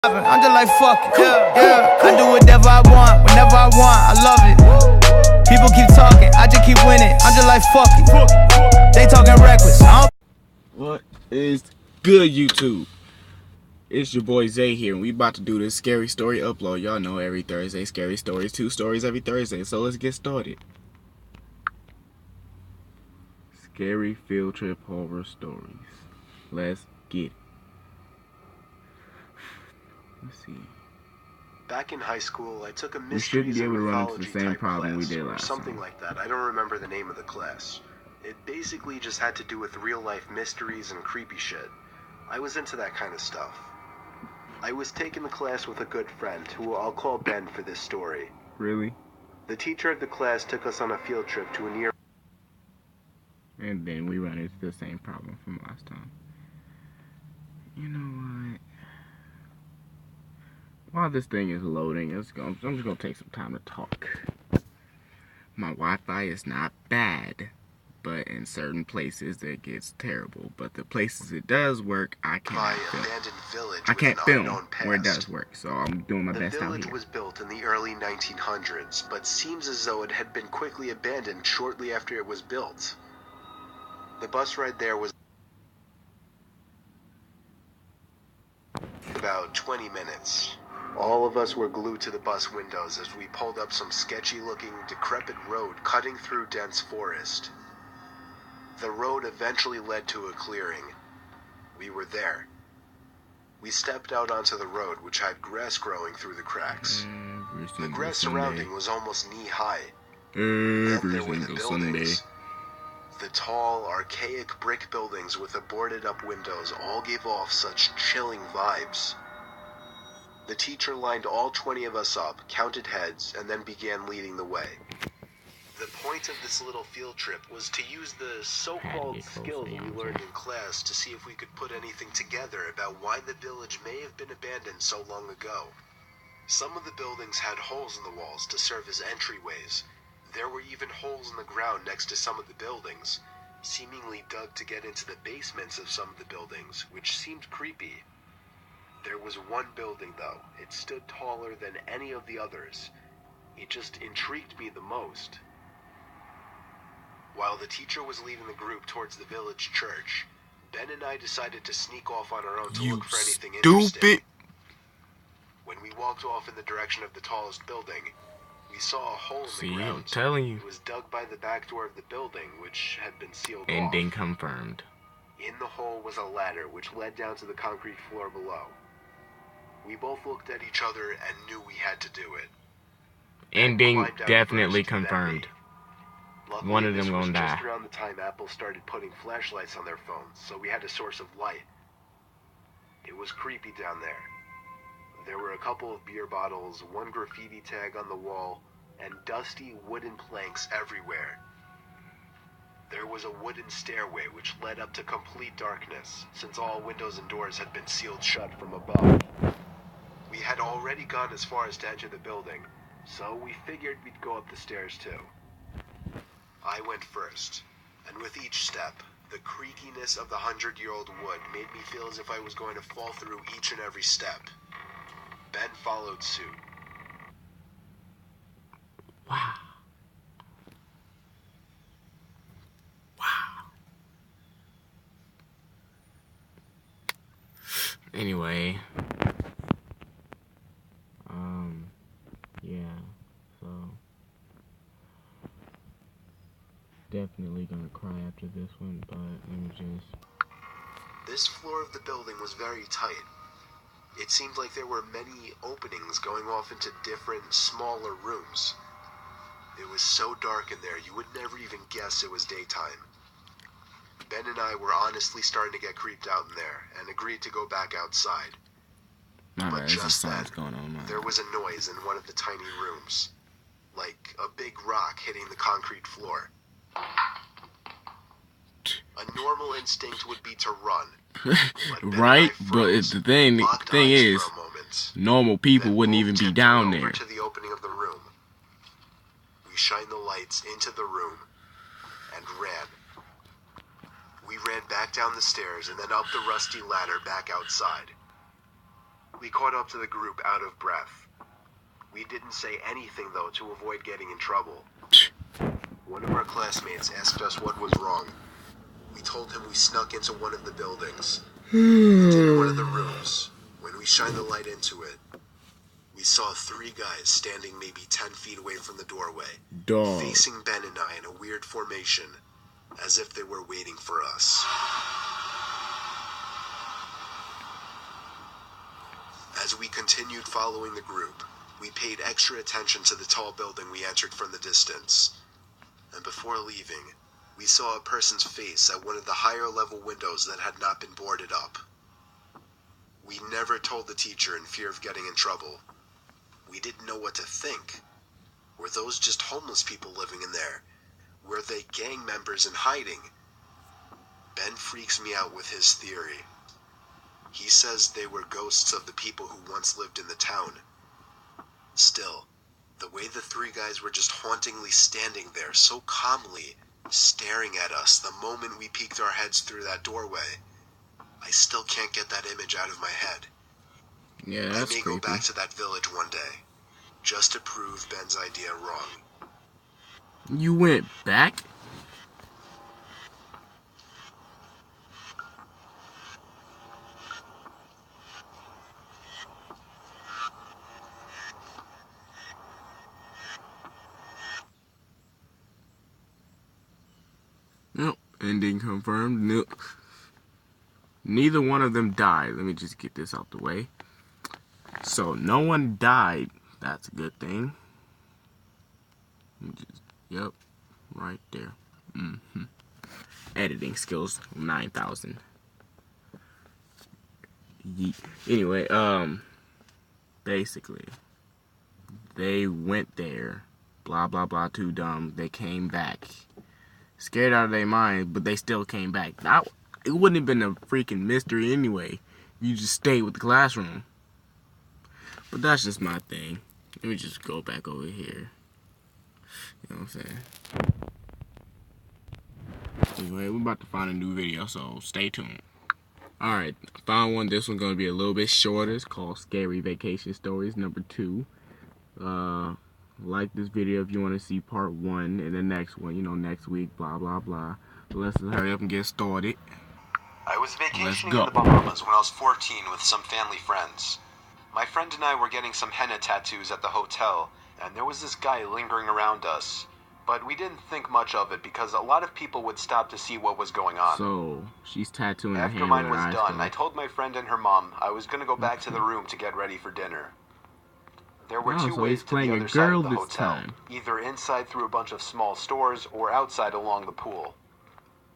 I'm just like, fuck it. Yeah. I do whatever I want, whenever I want. I love it. People keep talking, I just keep winning. I'm just like, fuck it. They talking reckless. What is good, YouTube? It's your boy Zay here, and we about to do this scary story upload. Y'all know every Thursday, scary stories, 2 stories every Thursday. So let's get started. Scary field trip horror stories. Let's get it. Let's see. Back in high school, I took a We shouldn't mysteries be and able to run into the mythology same type problem we class, did or last something time. like that. I don't remember the name of the class. It basically just had to do with real-life mysteries and creepy shit. I was into that kind of stuff. I was taking the class with a good friend, who I'll call Ben for this story. Really? The teacher of the class took us on a field trip to a near... And then we run into the same problem from last time. You know what? While this thing is loading, I'm just gonna take some time to talk. My Wi-Fi is not bad, but in certain places it gets terrible. But the places it does work, I cannot film. abandoned village I can't film where it past. does work, so I'm doing my best out here. The village was built in the early 1900s, but seems as though it had been quickly abandoned shortly after it was built. The bus ride there was about 20 minutes. All of us were glued to the bus windows as we pulled up some sketchy-looking, decrepit road cutting through dense forest. The road eventually led to a clearing. We were there. We stepped out onto the road, which had grass growing through the cracks. The grass surrounding was almost knee-high. Then there were the buildings. The tall, archaic brick buildings with the boarded-up windows all gave off such chilling vibes. The teacher lined all 20 of us up, counted heads, and then began leading the way. The point of this little field trip was to use the so-called skills we learned in class to see if we could put anything together about why the village may have been abandoned so long ago. Some of the buildings had holes in the walls to serve as entryways. There were even holes in the ground next to some of the buildings, seemingly dug to get into the basements of some of the buildings, which seemed creepy. There was one building, though. It stood taller than any of the others. It just intrigued me the most. While the teacher was leading the group towards the village church, Ben and I decided to sneak off on our own to look for anything interesting. When we walked off in the direction of the tallest building, we saw a hole in the ground. I'm telling you. It was dug by the back door of the building, which had been sealed off. Ending confirmed. In the hole was a ladder, which led down to the concrete floor below. We both looked at each other and knew we had to do it. Ending definitely confirmed. Luckily, One of them gonna die. Just around the time Apple started putting flashlights on their phones, so we had a source of light. It was creepy down there. There were a couple of beer bottles, one graffiti tag on the wall, and dusty wooden planks everywhere. There was a wooden stairway which led up to complete darkness, since all windows and doors had been sealed shut from above. We had already gone as far as to enter the building, so we figured we'd go up the stairs too. I went first, and with each step, the creakiness of the 100-year-old wood made me feel as if I was going to fall through each and every step. Ben followed suit. Wow. Wow. Anyway. Yeah, so definitely gonna cry after this one, but let me just... This floor of the building was very tight. It seemed like there were many openings going off into different, smaller rooms. It was so dark in there, you would never even guess it was daytime. Ben and I were honestly starting to get creeped out in there, and agreed to go back outside. But just then, there was a noise in one of the tiny rooms. Like a big rock hitting the concrete floor. A normal instinct would be to run. Right, but the thing is, normal people wouldn't even be down there. To the opening of the room. We shined the lights into the room and ran. We ran back down the stairs and then up the rusty ladder back outside. We caught up to the group out of breath. We didn't say anything, though, to avoid getting in trouble. One of our classmates asked us what was wrong. We told him we snuck into one of the buildings, and in one of the rooms. When we shined the light into it, we saw 3 guys standing maybe 10 feet away from the doorway, facing Ben and I in a weird formation, as if they were waiting for us. As we continued following the group, we paid extra attention to the tall building we entered from the distance. And before leaving, we saw a person's face at one of the higher level windows that had not been boarded up. We never told the teacher in fear of getting in trouble. We didn't know what to think. Were those just homeless people living in there? Were they gang members in hiding? Ben freaks me out with his theory. He says they were ghosts of the people who once lived in the town. Still, the way the 3 guys were just hauntingly standing there so calmly, staring at us the moment we peeked our heads through that doorway, I still can't get that image out of my head. Yeah, that's I may creepy. go back to that village one day, just to prove Ben's idea wrong. You went back? Nope. Ending confirmed. Nope. Neither one of them died. Let me just get this out the way. So, no one died. That's a good thing. Yep. Right there. Editing skills, 9,000. Anyway, basically, they went there. Blah, blah, blah, too dumb. They came back. Scared out of their mind, but they still came back. It wouldn't have been a freaking mystery anyway. You just stayed with the classroom. But that's just my thing. Let me just go back over here. You know what I'm saying? Anyway, we're about to find a new video, so stay tuned. Alright, found one. This one's going to be a little bit shorter. It's called Scary Vacation Stories number 2. Like this video if you want to see part 1 and the next one, you know, next week, blah, blah, blah. But let's hurry up and get started. I was vacationing go. in the Bahamas when I was 14 with some family friends. My friend and I were getting some henna tattoos at the hotel, and there was this guy lingering around us. But we didn't think much of it because a lot of people would stop to see what was going on. So, she's tattooing her hand After mine with her was eyes done, I closed. told my friend and her mom I was going to go back to the room to get ready for dinner. There were Oh, 2 so ways he's to playing the a other side girl of the this hotel, time. either inside through a bunch of small stores or outside along the pool.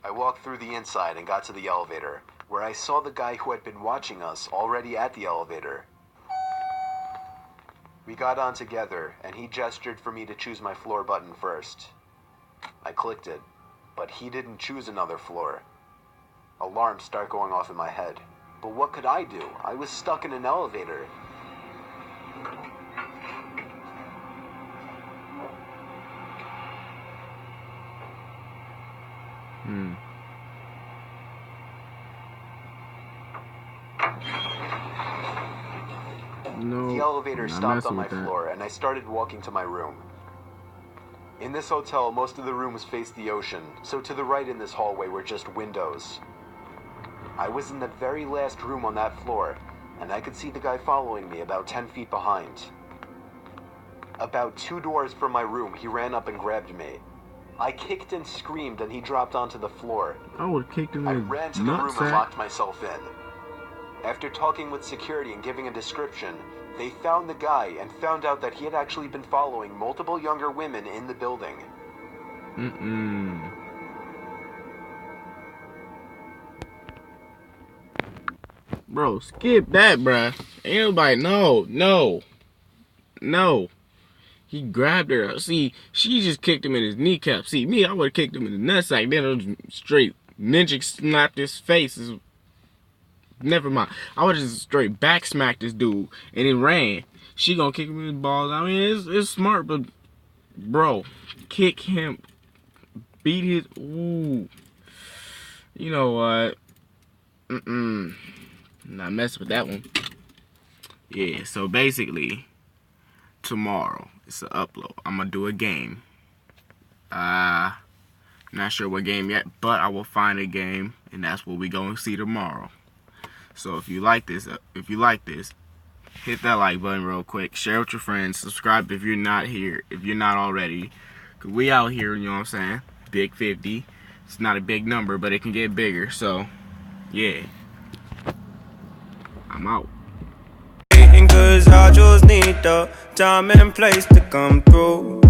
I walked through the inside and got to the elevator, where I saw the guy who had been watching us already at the elevator. We got on together, and he gestured for me to choose my floor button first. I clicked it, but he didn't choose another floor. Alarms start going off in my head. But what could I do? I was stuck in an elevator. No, The elevator I'm not stopped messing on my with that. floor, and I started walking to my room. In this hotel, most of the rooms face the ocean, so to the right in this hallway were just windows. I was in the very last room on that floor, and I could see the guy following me about 10 feet behind. About 2 doors from my room, he ran up and grabbed me. I kicked and screamed, and he dropped onto the floor. I would have kicked him I in ran his to the room and nutsack. locked myself in. After talking with security and giving a description, they found the guy and found out that he had actually been following multiple younger women in the building. Bro, skip that, bruh. Ain't nobody, no. He grabbed her. See, she just kicked him in his kneecap. See, me, I would have kicked him in the nutsack. Then I would straight ninja snapped his face. Never mind. I would just straight back smacked this dude and then ran. She gonna kick him in his balls. I mean, it's smart, but bro, kick him, beat his. Ooh, you know what? Not messing with that one. Yeah, so basically, tomorrow it's an upload. I'm gonna do a game. Not sure what game yet, but I will find a game, and that's what we gonna see tomorrow. So if you like this, hit that like button real quick. Share with your friends. Subscribe if you're not here, if you're not already. Cause we out here, you know what I'm saying? Big 50. It's not a big number, but it can get bigger. So, yeah. I'm out. Cause I just need the time and place to come through.